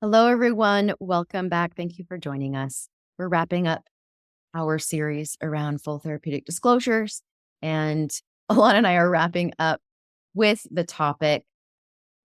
Hello, everyone. Welcome back. Thank you for joining us. We're wrapping up our series around full therapeutic disclosures, and Alana and I are wrapping up with the topic,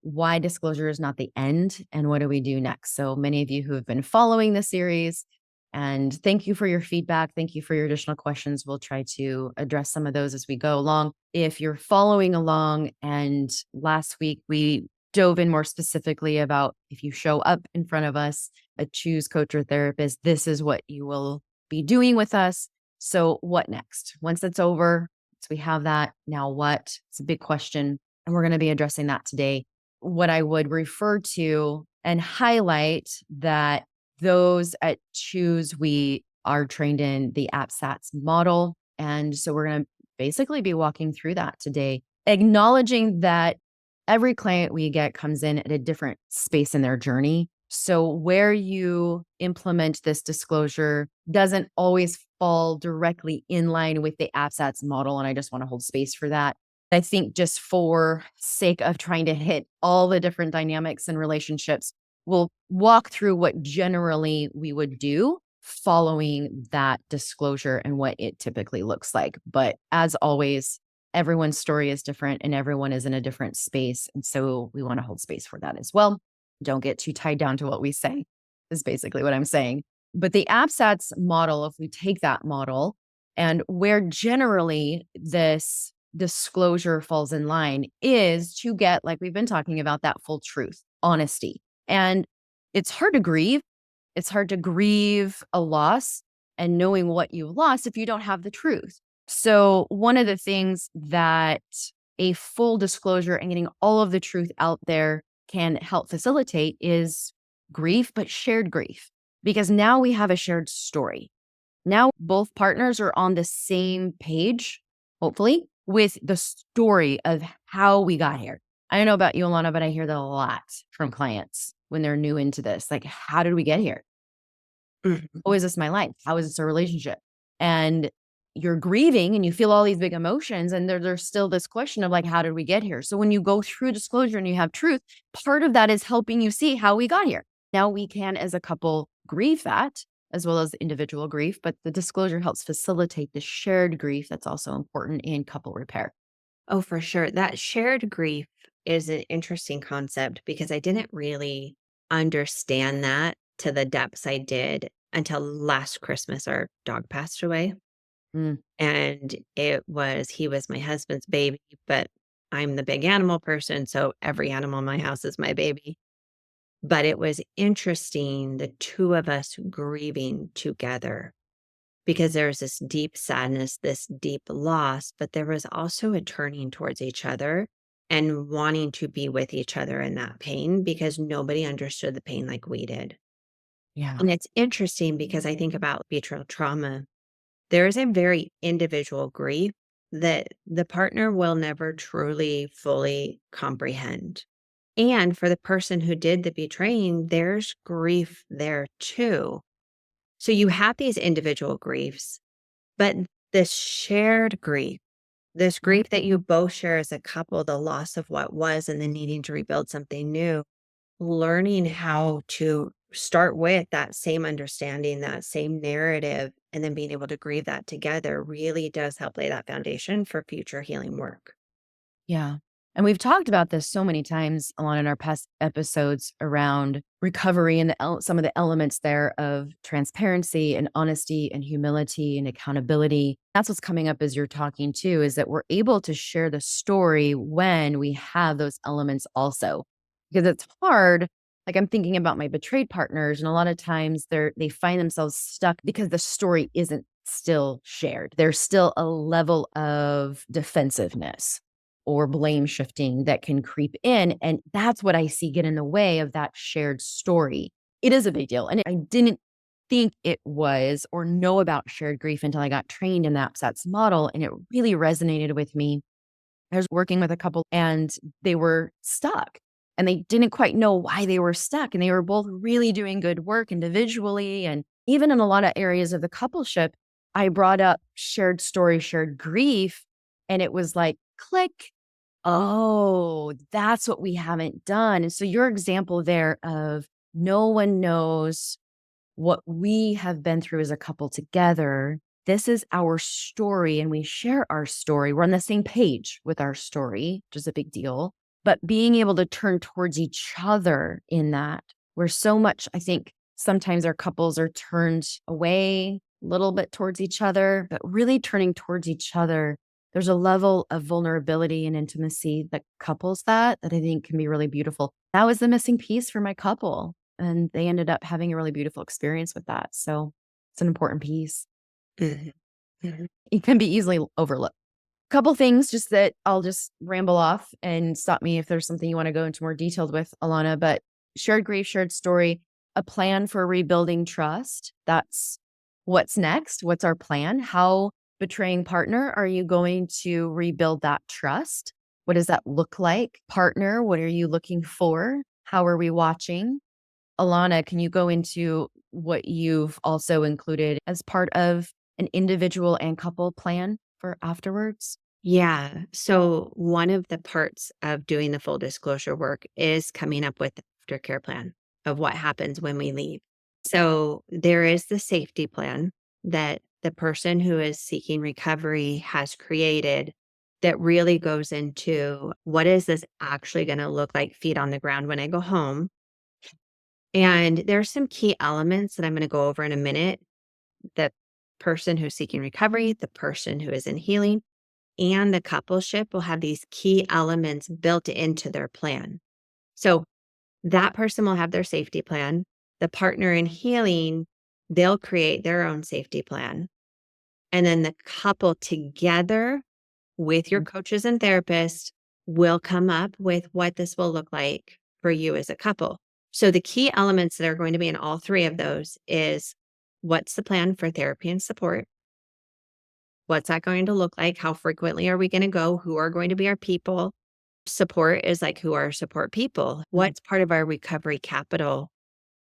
why disclosure is not the end and what do we do next? So many of you who have been following the series, and thank you for your feedback. Thank you for your additional questions. We'll try to address some of those as we go along. If you're following along, and last week we dove in more specifically about if you show up in front of us, a choose coach or therapist, this is what you will be doing with us. So what next? Once that's over, so we have that, now what? It's a big question. And we're going to be addressing that today. What I would refer to and highlight that those at Choose, we are trained in the APSATS model. And so we're going to basically be walking through that today, acknowledging that every client we get comes in at a different space in their journey. So where you implement this disclosure doesn't always fall directly in line with the APSATS model. And I just want to hold space for that. I think just for sake of trying to hit all the different dynamics and relationships, we'll walk through what generally we would do following that disclosure and what it typically looks like. But as always, everyone's story is different and everyone is in a different space. And so we want to hold space for that as well. Don't get too tied down to what we say, is basically what I'm saying. But the APSATS model, if we take that model, and where generally this disclosure falls in line is to get, like we've been talking about, that full truth, honesty. And it's hard to grieve. It's hard to grieve a loss and knowing what you lost if you don't have the truth. So one of the things that a full disclosure and getting all of the truth out there can help facilitate is grief, but shared grief, because now we have a shared story. Now both partners are on the same page, hopefully, with the story of how we got here. I don't know about you, Alana, but I hear that a lot from clients when they're new into this. Like, how did we get here? How is this my life? How is this a relationship? And you're grieving and you feel all these big emotions. And there's still this question of like, how did we get here? So when you go through disclosure and you have truth, part of that is helping you see how we got here. Now we can, as a couple, grieve that as well as individual grief, but the disclosure helps facilitate the shared grief that's also important in couple repair. Oh, for sure. That shared grief is an interesting concept because I didn't really understand that to the depths I did until last Christmas. Our dog passed away. Mm, And he was my husband's baby, but I'm the big animal person. So every animal in my house is my baby. But it was interesting, the two of us grieving together because there was this deep sadness, this deep loss, but there was also a turning towards each other and wanting to be with each other in that pain because nobody understood the pain like we did. yeah. And it's interesting because I think about betrayal trauma. There is a very individual grief that the partner will never truly, fully comprehend. And for the person who did the betraying, there's grief there too. So you have these individual griefs, but this shared grief, this grief that you both share as a couple, the loss of what was and then needing to rebuild something new, learning how to start with that same understanding, that same narrative, and then being able to grieve that together really does help lay that foundation for future healing work. Yeah. And we've talked about this so many times, Alana, in our past episodes around recovery and some of the elements there of transparency and honesty and humility and accountability. That's what's coming up as you're talking too, is that we're able to share the story when we have those elements also. Because it's hard. Like, I'm thinking about my betrayed partners, and a lot of times they find themselves stuck because the story isn't still shared. There's still a level of defensiveness or blame shifting that can creep in. And that's what I see get in the way of that shared story. It is a big deal. And I didn't think it was or know about shared grief until I got trained in the APSATS model. And it really resonated with me. I was working with a couple and they were stuck and they didn't quite know why they were stuck. And they were both really doing good work individually. And even in a lot of areas of the coupleship, I brought up shared story, shared grief. And it was like, click. Oh, that's what we haven't done. And so your example there of No one knows what we have been through as a couple together. This is our story and we share our story. We're on the same page with our story, which is a big deal. But being able to turn towards each other in that, where so much, I think sometimes our couples are turned away a little bit towards each other, but really turning towards each other. There's a level of vulnerability and intimacy that couples that I think can be really beautiful. That was the missing piece for my couple. And they ended up having a really beautiful experience with that. So it's an important piece. Mhm. Mhm. It can be easily overlooked. Couple things just that I'll just ramble off and stop me if there's something you want to go into more detailed with, Alana, but shared grief, shared story, a plan for rebuilding trust. That's what's next. What's our plan? How betraying partner are you going to rebuild that trust? What does that look like? Partner, what are you looking for? How are we watching? Alana, can you go into what you've also included as part of an individual and couple plan for afterwards? Yeah. So one of the parts of doing the full disclosure work is coming up with the aftercare plan of what happens when we leave. So there is the safety plan that the person who is seeking recovery has created that really goes into what is this actually going to look like feet on the ground when I go home. And there's some key elements that I'm going to go over in a minute. The person who's seeking recovery, the person who is in healing, and the coupleship will have these key elements built into their plan. So that person will have their safety plan. The partner in healing, they'll create their own safety plan. And then the couple together with your Mm. coaches and therapists will come up with what this will look like for you as a couple. So the key elements that are going to be in all three of those is what's the plan for therapy and support? What's that going to look like? How frequently are we going to go? Who are going to be our people? Support is like, who are our support people? Mhm. What's part of our recovery capital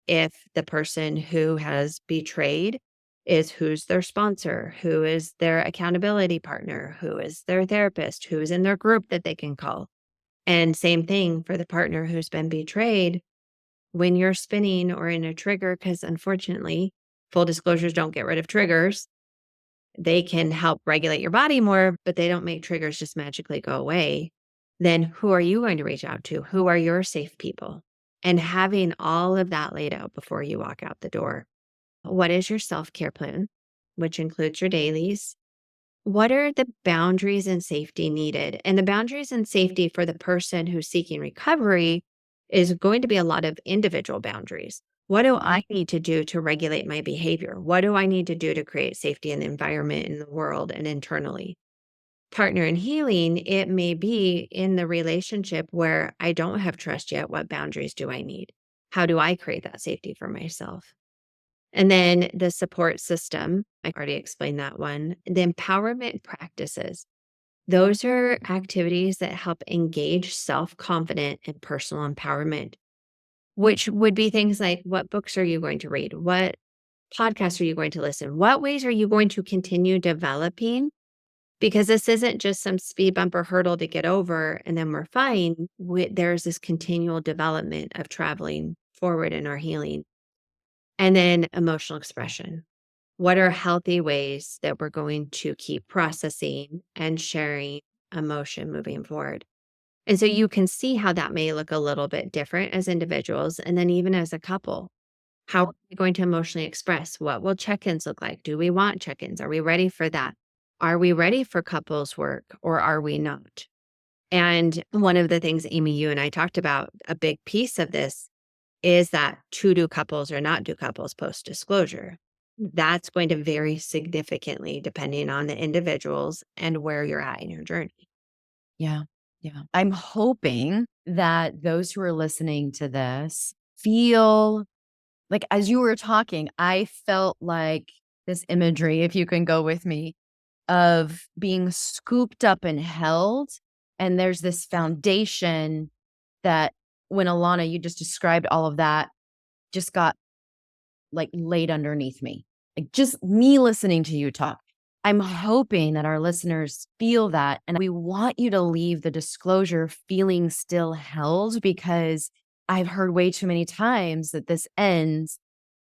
if the person who has betrayed is who's their sponsor, who is their accountability partner, who is their therapist, who is in their group that they can call. And same thing for the partner who's been betrayed when you're spinning or in a trigger, because unfortunately, full disclosures don't get rid of triggers. They can help regulate your body more, but they don't make triggers just magically go away. Then who are you going to reach out to? Who are your safe people? And having all of that laid out before you walk out the door. What is your self care plan, which includes your dailies? What are the boundaries and safety needed? And the boundaries and safety for the person who's seeking recovery is going to be a lot of individual boundaries. What do I need to do to regulate my behavior? What do I need to do to create safety in the environment, in the world, and internally? Partner in healing, it may be in the relationship where I don't have trust yet. What boundaries do I need? How do I create that safety for myself? And then the support system, I already explained that one. The empowerment practices, those are activities that help engage self confident and personal empowerment, which would be things like, what books are you going to read? What podcasts are you going to listen? What ways are you going to continue developing? Because this isn't just some speed bump or hurdle to get over and then we're fine. There's this continual development of traveling forward in our healing. And then emotional expression. What are healthy ways that we're going to keep processing and sharing emotion moving forward? And so you can see how that may look a little bit different as individuals and then even as a couple. How are we going to emotionally express? What will check ins look like? Do we want check ins? Are we ready for that? Are we ready for couples work or are we not? And one of the things, Amy, you and I talked about, a big piece of this is that to do couples or not do couples post disclosure. That's going to vary significantly depending on the individuals and where you're at in your journey. Yeah. Yeah. I'm hoping that those who are listening to this feel like, as you were talking, I felt like this imagery, if you can go with me, of being scooped up and held. And there's this foundation that when Alana, you just described all of that, just got like laid underneath me. Like just me listening to you talk. I'm hoping that our listeners feel that. And we want you to leave the disclosure feeling still held because I've heard way too many times that this ends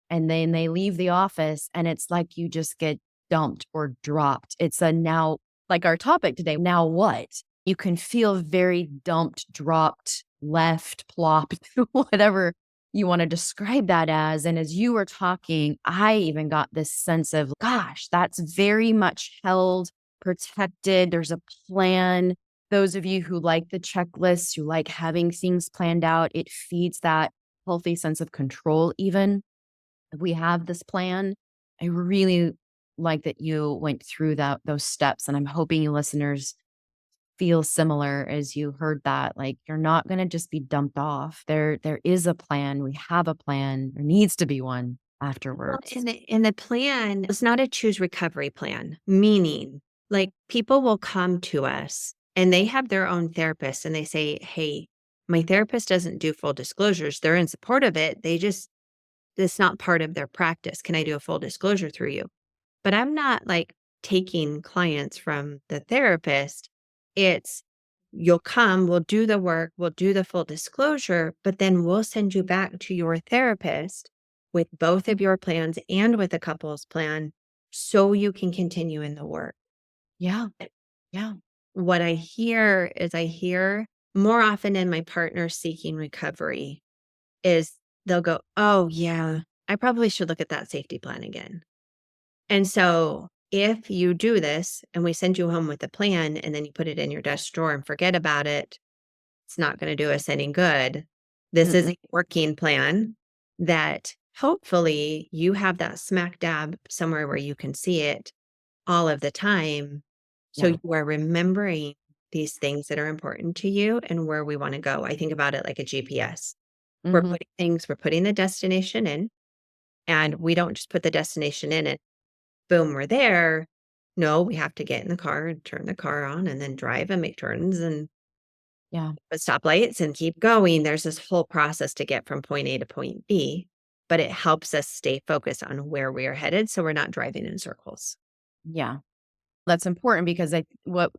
and then they leave the office and it's like you just get dumped or dropped. It's a now, like our topic today, now what? You can feel very dumped, dropped, left, plopped, whatever you want to describe that as. And as you were talking, I even got this sense of, gosh, that's very much held, protected. There's a plan. Those of you who like the checklist, who like having things planned out, it feeds that healthy sense of control, even if we have this plan. I really like that you went through those steps. And I'm hoping you listeners feel similar as you heard that. Like you're not gonna just be dumped off. There is a plan. We have a plan. There needs to be one Well, afterwards. and the plan is not a choose recovery plan, meaning, like, people will come to us and they have their own therapist and they say, "Hey, my therapist doesn't do full disclosures. They're in support of it. They just it's not part of their practice. Can I do a full disclosure through you?" But I'm not, like, taking clients from the therapist. It's you'll come, we'll do the work, we'll do the full disclosure, but then we'll send you back to your therapist with both of your plans and with a couple's plan so you can continue in the work. Yeah. Yeah. What I hear more often in my partners seeking recovery is they'll go, "Oh, yeah, I probably should look at that safety plan again." And so if you do this and we send you home with a plan and then you put it in your desk drawer and forget about it, it's not going to do us any good. This is Mm-mm. a working plan that hopefully you have that smack dab somewhere where you can see it all of the time. So Yeah. you are remembering these things that are important to you and where we want to go. I think about it like a GPS. Mhm. We're putting the destination in, and we don't just put the destination in and boom, we're there. No, we have to get in the car and turn the car on and then drive and make turns and Yeah. at stoplights and keep going. There's this whole process to get from point A to point B, but it helps us stay focused on where we are headed so we're not driving in circles. Yeah. That's important because what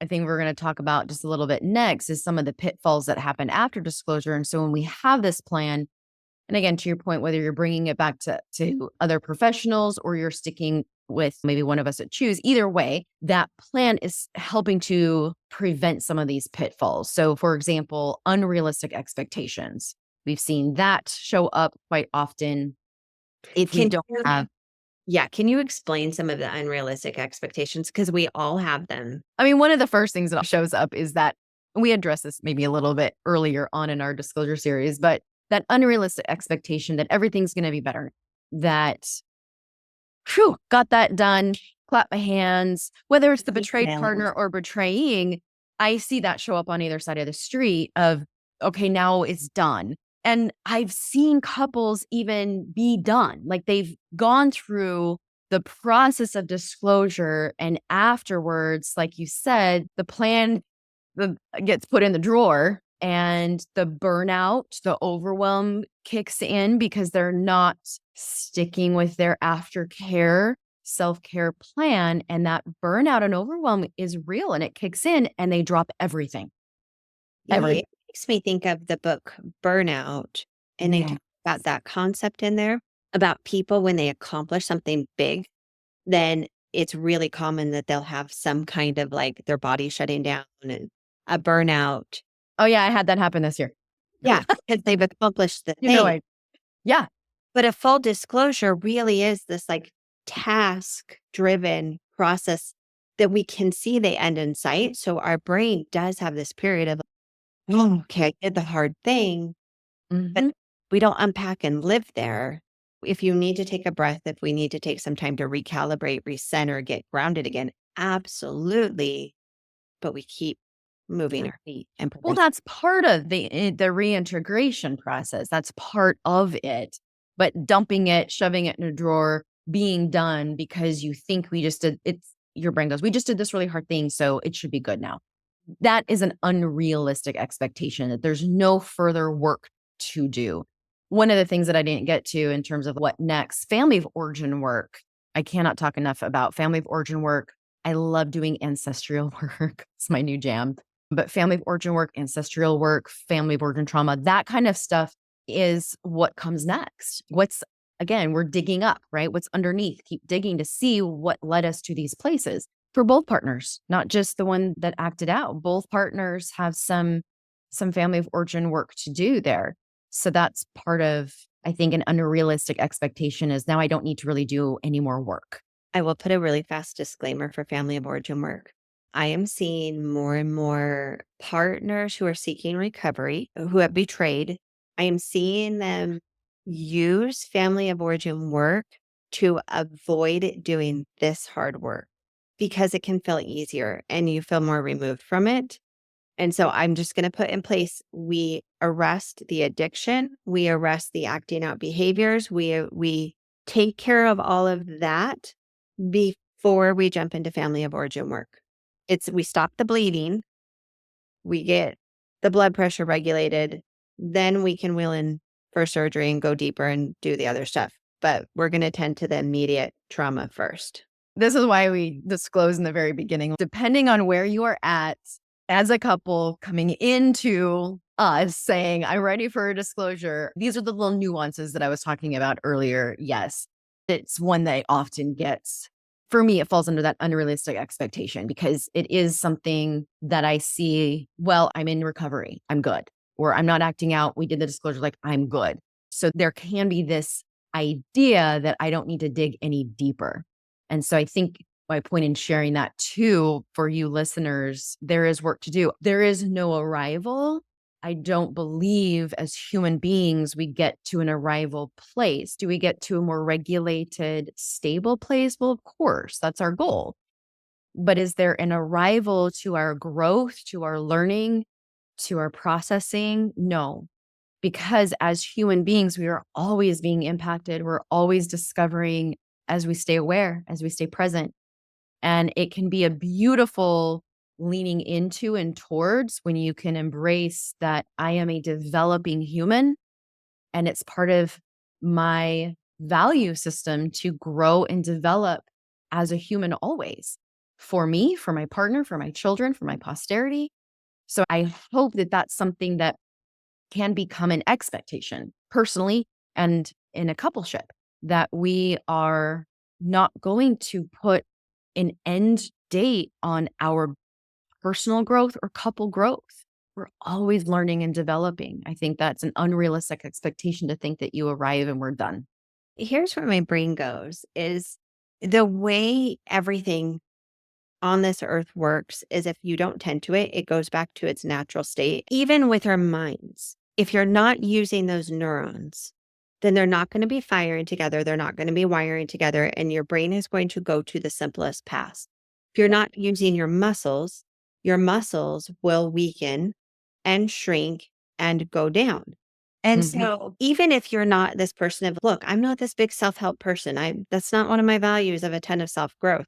I think we're gonna talk about just a little bit next is some of the pitfalls that happen after disclosure. And so when we have this plan, and again, to your point, whether you're bringing it back to other professionals or you're sticking with maybe one of us at choose, either way, that plan is helping to prevent some of these pitfalls. So, for example, unrealistic expectations. We've seen that show up quite often if we Can don't you have. Yeah, can you explain some of the unrealistic expectations? Because we all have them. I mean, one of the first things that shows up is that we addressed this maybe a little bit earlier on in our disclosure series, but that unrealistic expectation that everything's going to be better, that, phew, got that done, clap my hands, whether it's the betrayed Balance. partner or betraying, I see that show up on either side of the street of, okay, now it's done. And I've seen couples even be done. Like they've gone through the process of disclosure and afterwards, like you said, the plan gets put in the drawer and the burnout, the overwhelm kicks in because they're not sticking with their aftercare, self-care plan. And that burnout and overwhelm is real and it kicks in and they drop everything. Yeah, Everything. it makes me think of the book Burnout, and they Yeah. talk about that concept in there about people when they accomplish something big, then it's really common that they'll have some kind of like their body shutting down and a burnout. Oh yeah, I had that happen this year. Yeah, because they've accomplished the You know, thing. I yeah. But a full disclosure really is this like task driven process that we can see the end in sight. So our brain does have this period of, oh, okay, I did the hard thing, but Mhm. we don't unpack and live there. If you need to take a breath, if we need to take some time to recalibrate, recenter, get grounded again, absolutely. But we keep moving Yeah. our feet and Well, progressing. that's part of the reintegration process. That's part of it. But dumping it, shoving it in a drawer, being done because you think we just did it's your brain goes, we just did this really hard thing, so it should be good now. That is an unrealistic expectation that there's no further work to do. One of the things that I didn't get to in terms of what next, family of origin work. I cannot talk enough about family of origin work. I love doing ancestral work. It's my new jam. But family of origin work, ancestral work, family of origin trauma, that kind of stuff is what comes next. Again, we're digging up, right? What's underneath? Keep digging to see what led us to these places for both partners, not just the one that acted out. Both partners have some family of origin work to do there. So that's part of, I think, an unrealistic expectation is now I don't need to really do any more work. I will put a really fast disclaimer for family of origin work. I am seeing more and more partners who are seeking recovery, who have betrayed. I am seeing them use family of origin work to avoid doing this hard work because it can feel easier and you feel more removed from it. And so I'm just going to put in place, we arrest the addiction, we arrest the acting out behaviors, we take care of all of that before we jump into family of origin work. We stop the bleeding, we get the blood pressure regulated, then we can wheel in for surgery and go deeper and do the other stuff. But we're going to tend to the immediate trauma first. This is why we disclose in the very beginning, depending on where you are at as a couple coming into us saying, I'm ready for a disclosure. These are the little nuances that I was talking about earlier. Yes, it's one that often gets, for me, it falls under that unrealistic expectation because it is something that I see, well, I'm in recovery, I'm good, or I'm not acting out. We did the disclosure, like I'm good. So there can be this idea that I don't need to dig any deeper. And so I think my point in sharing that too, for you listeners, there is work to do. There is no arrival. I don't believe as human beings, we get to an arrival place. Do we get to a more regulated, stable place? Well, of course, that's our goal. But is there an arrival to our growth, to our learning, to our processing? No, because as human beings, we are always being impacted. We're always discovering as we stay aware, as we stay present. And it can be a beautiful leaning into and towards when you can embrace that I am a developing human and it's part of my value system to grow and develop as a human always for me, for my partner, for my children, for my posterity. So I hope that that's something that can become an expectation personally and in a coupleship, that we are not going to put an end date on our personal growth or couple growth. We're always learning and developing. I think that's an unrealistic expectation to think that you arrive and we're done. Here's where my brain goes is the way everything on this earth works is if you don't tend to it, it goes back to its natural state. Even with our minds, if you're not using those neurons, then they're not going to be firing together. They're not going to be wiring together. And your brain is going to go to the simplest path. If you're not using your muscles will weaken and shrink and go down. And so even if you're not this person of, look, I'm not this big self-help person. That's not one of my values of a ton of self-growth.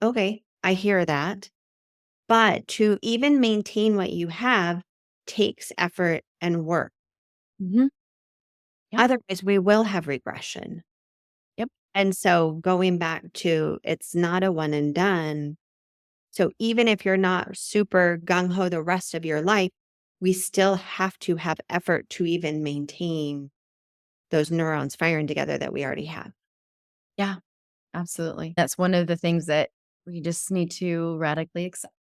Okay, I hear that. But to even maintain what you have takes effort and work. Mm-hmm. Yep. Otherwise, we will have regression. Yep. And so going back to it's not a one and done. So even if you're not super gung ho the rest of your life, we still have to have effort to even maintain those neurons firing together that we already have. Yeah, absolutely. That's one of the things that we just need to radically accept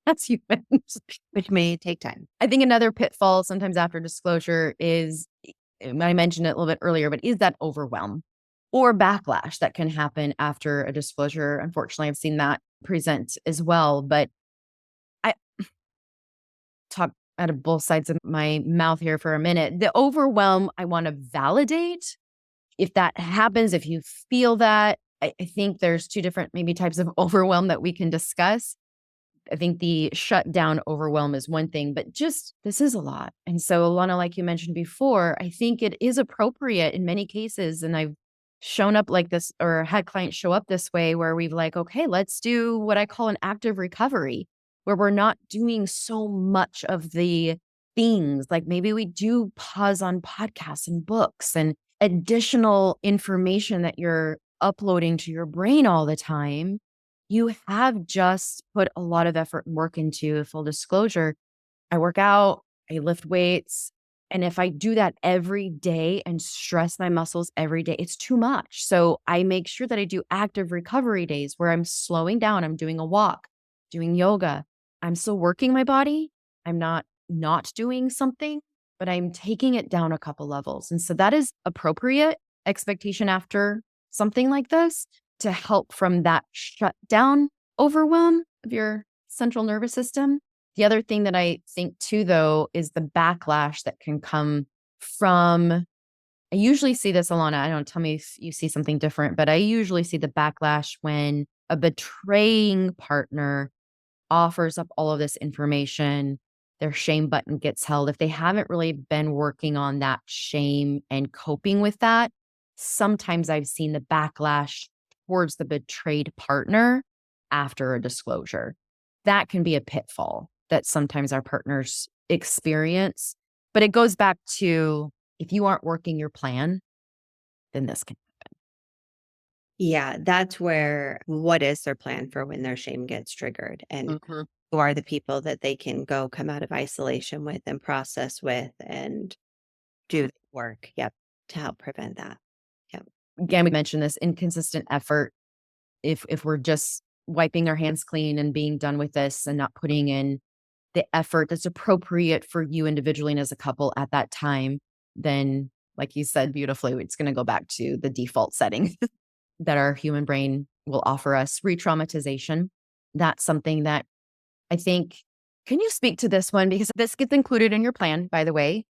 as humans. Which may take time. I think another pitfall sometimes after disclosure is, I mentioned it a little bit earlier, but is that overwhelm or backlash that can happen after a disclosure. Unfortunately, I've seen that present as well. But I talk out of both sides of my mouth here for a minute. The overwhelm, I want to validate. If that happens, if you feel that, I think there's two different maybe types of overwhelm that we can discuss. I think the shutdown overwhelm is one thing, but just this is a lot. And so, Alana, like you mentioned before, I think it is appropriate in many cases. And I've shown up like this or had clients show up this way where we've like, okay, let's do what I call an active recovery, where we're not doing so much of the things. Like maybe we do pause on podcasts and books and additional information that you're uploading to your brain all the time. you have just put a lot of effort and work into. Full disclosure, I work out, I lift weights. And if I do that every day and stress my muscles every day, it's too much. So I make sure that I do active recovery days where I'm slowing down. I'm doing a walk, doing yoga. I'm still working my body. I'm not doing something, but I'm taking it down a couple levels. And so that is appropriate expectation after something like this to help from that shutdown overwhelm of your central nervous system. The other thing that I think too, though, is the backlash that can come from, I usually see this, Alana. I don't, tell me if you see something different, but I usually see the backlash when a betraying partner offers up all of this information, their shame button gets held. If they haven't really been working on that shame and coping with that, sometimes I've seen the backlash towards the betrayed partner after a disclosure. That can be a pitfall that sometimes our partners experience. But it goes back to, if you aren't working your plan, then this can Yeah, that's where what is their plan for when their shame gets triggered, and happen. who are the people that they can go come out of isolation with and process with and do the work, yep, to help prevent that. Yep. Again, we mentioned this inconsistent effort. If we're just wiping our hands clean and being done with this and not putting in the effort that's appropriate for you individually and as a couple at that time, then like you said beautifully, it's going to go back to the default setting that our human brain will offer us, re-traumatization. That's something that I think, can you speak to this one? Because this gets included in your plan, by the way.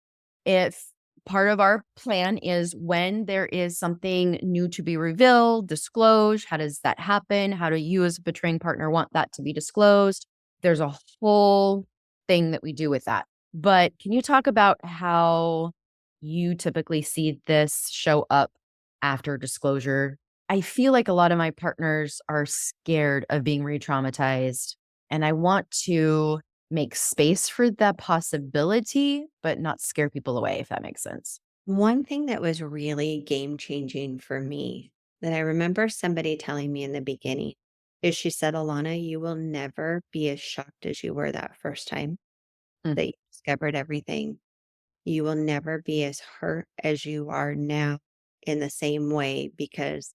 If part of our plan is when there is something new to be revealed, disclosed, how does that happen? How do you as a betraying partner want that to be disclosed? There's a whole thing that we do with that. But can you talk about how you typically see this show up after disclosure? I feel like a lot of my partners are scared of being re traumatized, and I want to make space for that possibility, but not scare people away, if that makes sense. One thing that was really game changing for me that I remember somebody telling me in the beginning is she said, "Alana, you will never be as shocked as you were that first time Mm, that you discovered everything. You will never be as hurt as you are now in the same way because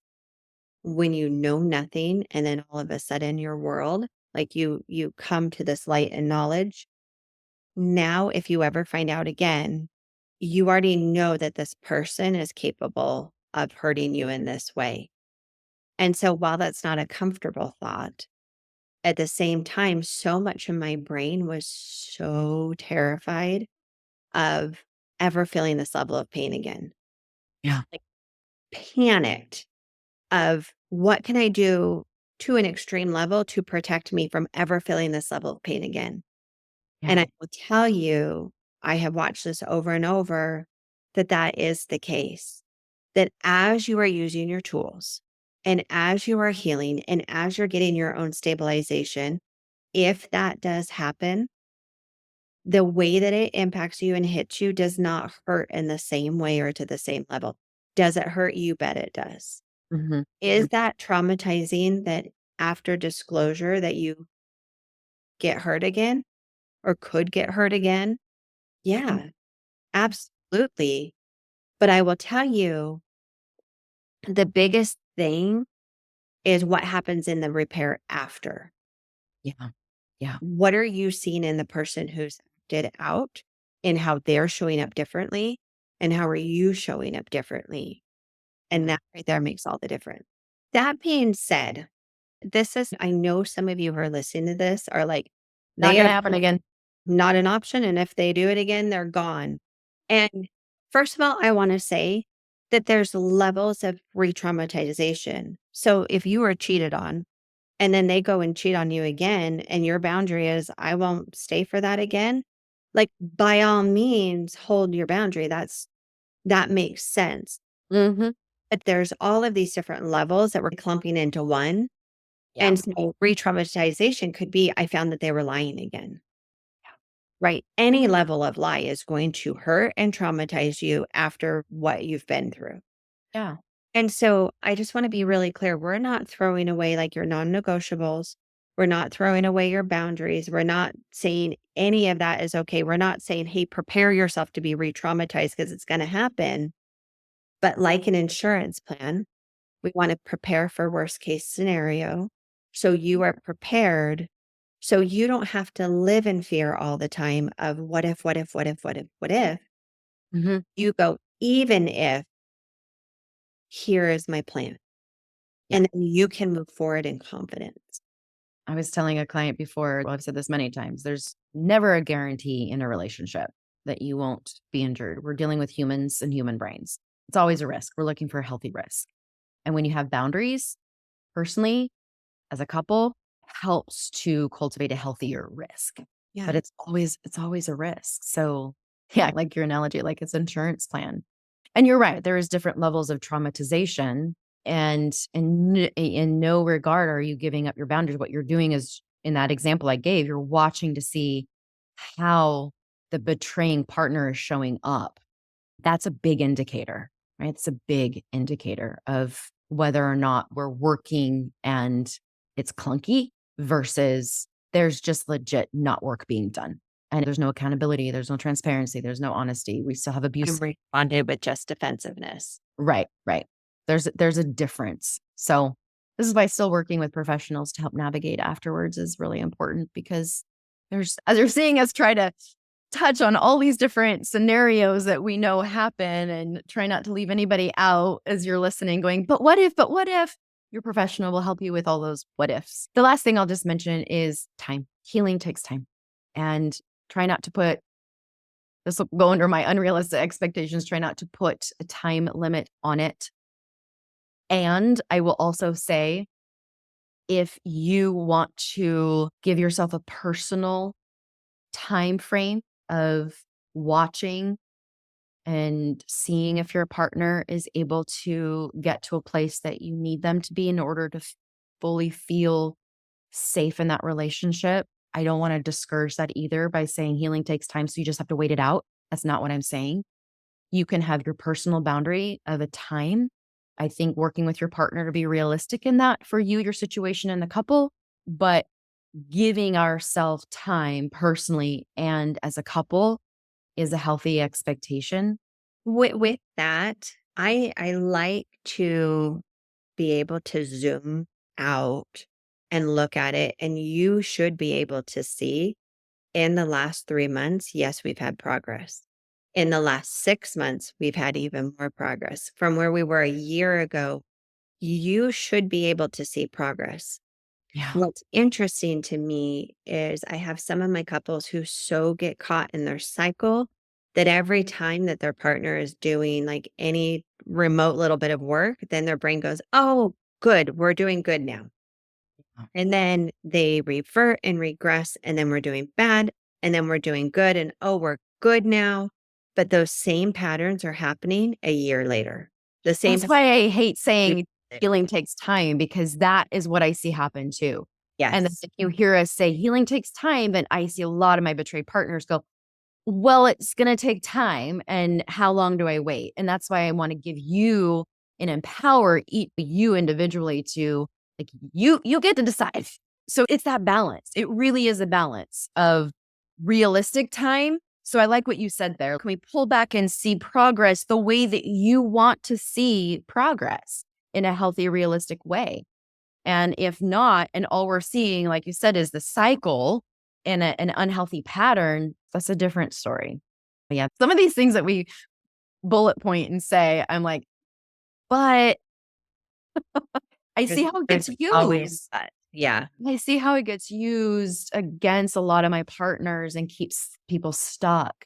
when you know nothing and then all of a sudden your world, like you come to this light and knowledge. Now, if you ever find out again, you already know that this person is capable of hurting you in this way. And so while that's not a comfortable thought, at the same time, so much of my brain was so terrified of ever feeling this level of pain again. yeah, Like panicked of what can I do to an extreme level to protect me from ever feeling this level of pain again? yeah. And I will tell you, I have watched this over and over that that is the case. That as you are using your tools and as you are healing and as you're getting your own stabilization, if that does happen, the way that it impacts you and hits you does not hurt in the same way or to the same level. Does it hurt you? Bet it does. Mhm, Is mhm. that traumatizing that after disclosure that you get hurt again or could get hurt again? Yeah, absolutely. But I will tell you, the biggest thing is what happens in the repair after. Yeah, yeah. What are you seeing in the person who's acted out and how they're showing up differently? And how are you showing up differently? And Mhm. that right there makes all the difference. That being said, this is, I know some of you who are listening to this are like, Not they gonna are happen again. not an option, and if they do it again, they're gone. And first of all, I wanna say that there's levels of re-traumatization. So if you were cheated on and then they go and cheat on you again and your boundary is, "I won't stay for that again," like, by all means, hold your boundary, that makes sense. Mhm. But there's all of these different levels that we're clumping into one, Yeah, and so re-traumatization could be, I found that they were lying again. Right. Any level of lie is going to hurt and traumatize you after what you've been through. yeah. And so I just want to be really clear. We're not throwing away like your non-negotiables. We're not throwing away your boundaries. We're not saying any of that is okay. We're not saying, hey, prepare yourself to be re-traumatized because it's going to happen. But like an insurance plan, we want to prepare for worst case scenario. So you are prepared. So you don't have to live in fear all the time of what if, what if, what if, what if, what if. Mhm. You go, even if here is my plan. Yeah. And then you can move forward in confidence. I was telling a client before, well, I've said this many times, there's never a guarantee in a relationship that you won't be injured. We're dealing with humans and human brains. It's always a risk. We're looking for a healthy risk. And when you have boundaries, personally, as a couple, helps to cultivate a healthier risk. Yeah. But it's always a risk. So yeah, I like your analogy, like it's insurance plan. And you're right, there is different levels of traumatization, and in no regard are you giving up your boundaries. What you're doing is, in that example I gave, you're watching to see how the betraying partner is showing up. That's a big indicator, right? It's a big indicator of whether or not we're working and it's clunky versus there's just legit not work being done. And there's no accountability, there's no transparency, there's no honesty. We still have And abuse. responded with just defensiveness. Right, right. There's a difference. So this is why still working with professionals to help navigate afterwards is really important, because there's, as you're seeing us try to touch on all these different scenarios that we know happen and try not to leave anybody out as you're listening going, but what if your professional will help you with all those what ifs. The last thing I'll just mention is time. Healing takes time, and try not to put, this will go under my unrealistic expectations, try not to put a time limit on it. And I will also say, if you want to give yourself a personal time frame of watching and seeing if your partner is able to get to a place that you need them to be in order to fully feel safe in that relationship. I don't want to discourage that either by saying healing takes time, so you just have to wait it out. That's not what I'm saying. You can have your personal boundary of a time. I think working with your partner to be realistic in that for you, your situation, and the couple, but giving ourselves time personally and as a couple is a healthy expectation. With that, I like to be able to zoom out and look at it, and you should be able to see in the last 3 months, yes, we've had progress. In the last 6 months, we've had even more progress. From where we were a year ago, you should be able to see progress. Yeah. What's interesting to me is I have some of my couples who so get caught in their cycle that every time that their partner is doing like any remote little bit of work, then their brain goes, oh, good, we're doing good now. And then they revert and regress, and then we're doing bad, and then we're doing good, and oh, we're good now. But those same patterns are happening a year later. The same That's why I hate year saying later. healing takes time, because that is what I see happen too. And then Yes. if you hear us say healing takes time, then I see a lot of my betrayed partners go, well, it's going to take time. And how long do I wait? And that's why I want to give you and empower you individually to, like, you get to decide. So it's that balance. It really is a balance of realistic time. So I like what you said there. Can we pull back and see progress the way that you want to see progress in a healthy, realistic way? And if not, and all we're seeing, like you said, is the cycle in an unhealthy pattern, that's a different story. But yeah, some of these things that we bullet point and say, I'm like, but I see how it gets There's always used. that. Yeah. I see how it gets used against a lot of my partners and keeps people stuck.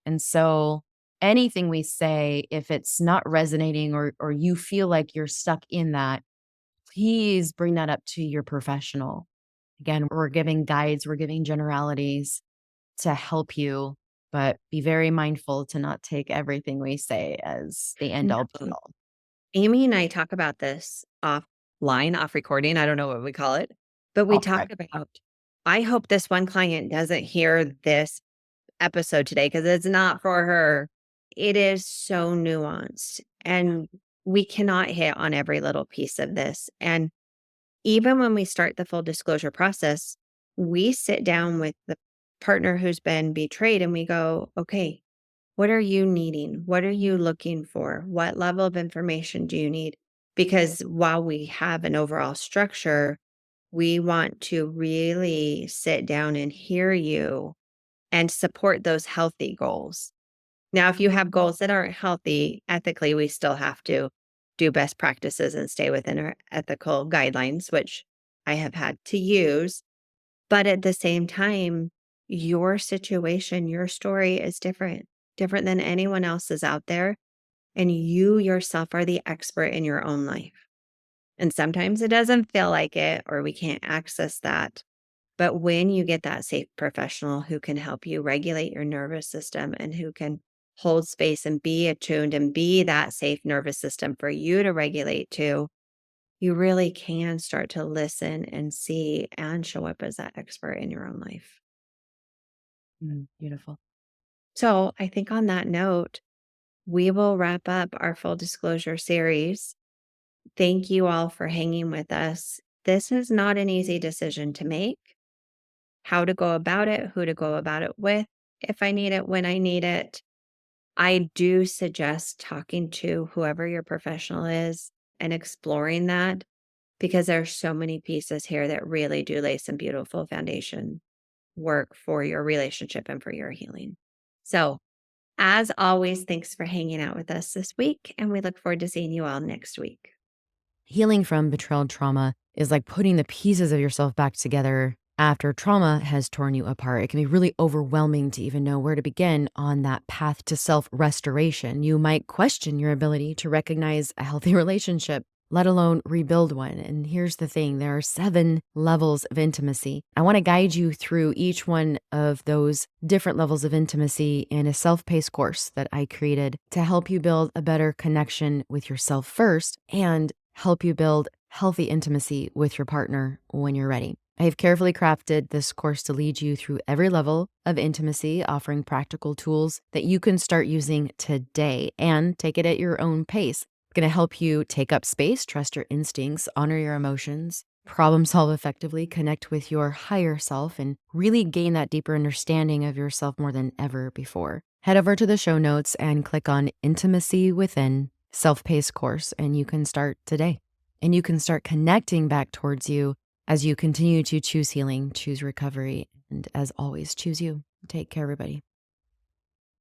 And so anything we say, if it's not resonating, or you feel like you're stuck in that, please bring that up to your professional. Again, we're giving guides, we're giving generalities to help you, but be very mindful to not take everything we say as the end No. all be all. Amy and I talk about this offline, off recording. I don't know what we call it, but we Oh, talk right. about, I hope this one client doesn't hear this episode today because it's not for her. It is so nuanced. And we cannot hit on every little piece of this. And even when we start the full disclosure process, we sit down with the partner who's been betrayed and we go, okay, what are you needing? What are you looking for? What level of information do you need? Because while we have an overall structure, we want to really sit down and hear you and support those healthy goals. Now, if you have goals that aren't healthy, ethically, we still have to do best practices and stay within our ethical guidelines, which I have had to use. But at the same time, your situation, your story is different than anyone else's out there. And you yourself are the expert in your own life. And sometimes it doesn't feel like it, or we can't access that. But when you get that safe professional who can help you regulate your nervous system and who can hold space and be attuned and be that safe nervous system for you to regulate to, you really can start to listen and see and show up as that expert in your own life. Beautiful. So I think on that note, we will wrap up our full disclosure series. Thank you all for hanging with us. This is not an easy decision to make. How to go about it, who to go about it with, if I need it, when I need it. I do suggest talking to whoever your professional is and exploring that because there are so many pieces here that really do lay some beautiful foundation work for your relationship and for your healing. So, as always, thanks for hanging out with us this week, and we look forward to seeing you all next week. Healing from betrayal trauma is like putting the pieces of yourself back together after trauma has torn you apart. It can be really overwhelming to even know where to begin on that path to self restoration. You might question your ability to recognize a healthy relationship, let alone rebuild one. And here's the thing, there are 7 levels of intimacy. I want to guide you through each one of those different levels of intimacy in a self paced course that I created to help you build a better connection with yourself first and help you build healthy intimacy with your partner when you're ready. I have carefully crafted this course to lead you through every level of intimacy, offering practical tools that you can start using today and take it at your own pace. It's going to help you take up space, trust your instincts, honor your emotions, problem solve effectively, connect with your higher self, and really gain that deeper understanding of yourself more than ever before. Head over to the show notes and click on Intimacy Within Self-Paced Course, and you can start today. And you can start connecting back towards you as you continue to choose healing, choose recovery, and as always, choose you. Take care, everybody.